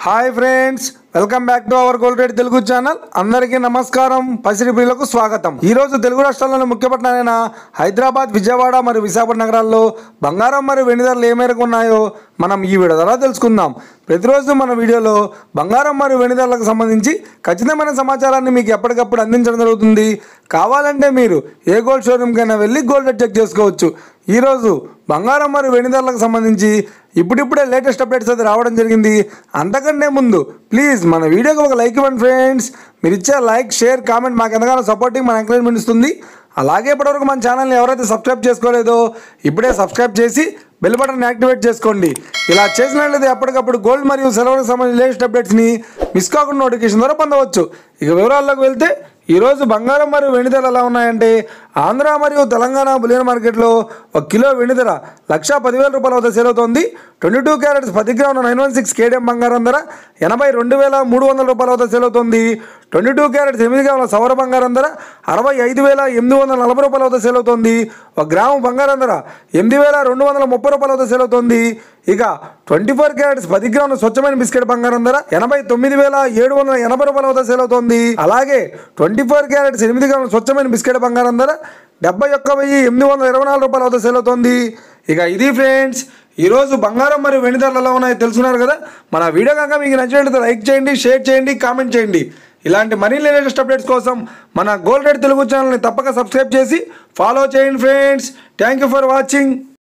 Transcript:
Hi friends, welcome back to our gold rate Telugu channel. అందరికీ నమస్కారం. పసిడి ప్రియులకు స్వాగతం. ఈ రోజు తెలుగు రాష్ట్రాల్లోని ముఖ్య పట్టణాలైన హైదరాబాద్, విజయవాడ మరియు విశాఖపట్నం నగరాల్లో బంగారం మరియు వెండి ధరలు ఏ మేరకు ఉన్నాయో మనం ఈ వీడియో ద్వారా తెలుసుకుందాం. ప్రతిరోజు మన వీడియోలో బంగారం మరియు వెండి ధరలకు సంబంధించి ఖచ్చితమైన సమాచారాన్ని మీకు ఎప్పటికప్పుడు అందించడం జరుగుతుంది. కావాలంటే మీరు ఏ గోల్డ్ షోరూమ్కైనా వెళ్ళి గోల్డ్ రేట్ చెక్ చేసుకోవచ్చు. ఈరోజు బంగారం మరియు వెండి ధరలకు సంబంధించి ఇప్పుడిప్పుడే లేటెస్ట్ అప్డేట్స్ అయితే రావడం జరిగింది. అంతకంటే ముందు ప్లీజ్ మన వీడియోకి ఒక లైక్ ఇవ్వండి ఫ్రెండ్స్. మీరు ఇచ్చే లైక్, షేర్, కామెంట్ మాకు ఎంతగానో సపోర్టింగ్, మన ఎంకరేజ్మెంట్ ఇస్తుంది. అలాగే ఇప్పటివరకు మన ఛానల్ని ఎవరైతే సబ్స్క్రైబ్ చేసుకోలేదో ఇప్పుడే సబ్స్క్రైబ్ చేసి బెల్ బటన్ యాక్టివేట్ చేసుకోండి. ఇలా చేసినట్లయితే ఎప్పటికప్పుడు గోల్డ్ మరియు సిల్వర్కి సంబంధించిన లేటెస్ట్ అప్డేట్స్ని మిస్ కాకుండా నోటిఫికేషన్ ద్వారా పొందవచ్చు. ఇక వివరాల్లోకి వెళ్తే ఈరోజు బంగారం మరియు వెండి ధరలు ఎలా ఉన్నాయంటే, ఆంధ్ర మరియు తెలంగాణ బులియన్ మార్కెట్లో 1 కిలో వెండి ధర 1,10,000 రూపాయల వద్ద సేల్ అవుతోంది. 22 క్యారెట్స్ 10 గ్రాముల 916 కేడిఎం బంగారం ధర 82,300 రూపాయల వద్ద సేల్ అవుతోంది. 22 క్యారెట్స్ 8 గ్రాముల సౌర బంగారం ధర 65,840 రూపాయల వద్ద సేల్ అవుతోంది. 1 గ్రాము బంగారం ధర 8,230 రూపాయల వద్ద సేల్ అవుతోంది. ఇక 24 క్యారెట్స్ 10 గ్రాముల స్వచ్ఛమైన బిస్కెట్ బంగారం ధర 89,780 రూపాయల వద్ద సేల్ అవుతోంది. అలాగే 24 క్యారెట్స్ 8 గ్రాముల స్వచ్ఛమైన బిస్కెట్ బంగారం ధర 71,824 రూపాయల వద్ద సేల్ అవుతోంది. ఇక ఇది ఫ్రెండ్స్, ఈరోజు బంగారం మరియు వెండి ధరలు ఎలా ఉన్నాయో తెలుసుకున్నారు కదా. మన వీడియో కనుక మీకు నచ్చినట్లయితే లైక్ చేయండి, షేర్ చేయండి, కామెంట్ చేయండి. ఇలాంటి మరిన్ని లేటెస్ట్ అప్డేట్స్ కోసం మన గోల్డ్ రేట్ తెలుగు ఛానల్ని తప్పక సబ్స్క్రైబ్ చేసి ఫాలో చేయండి friends. Thank you for watching.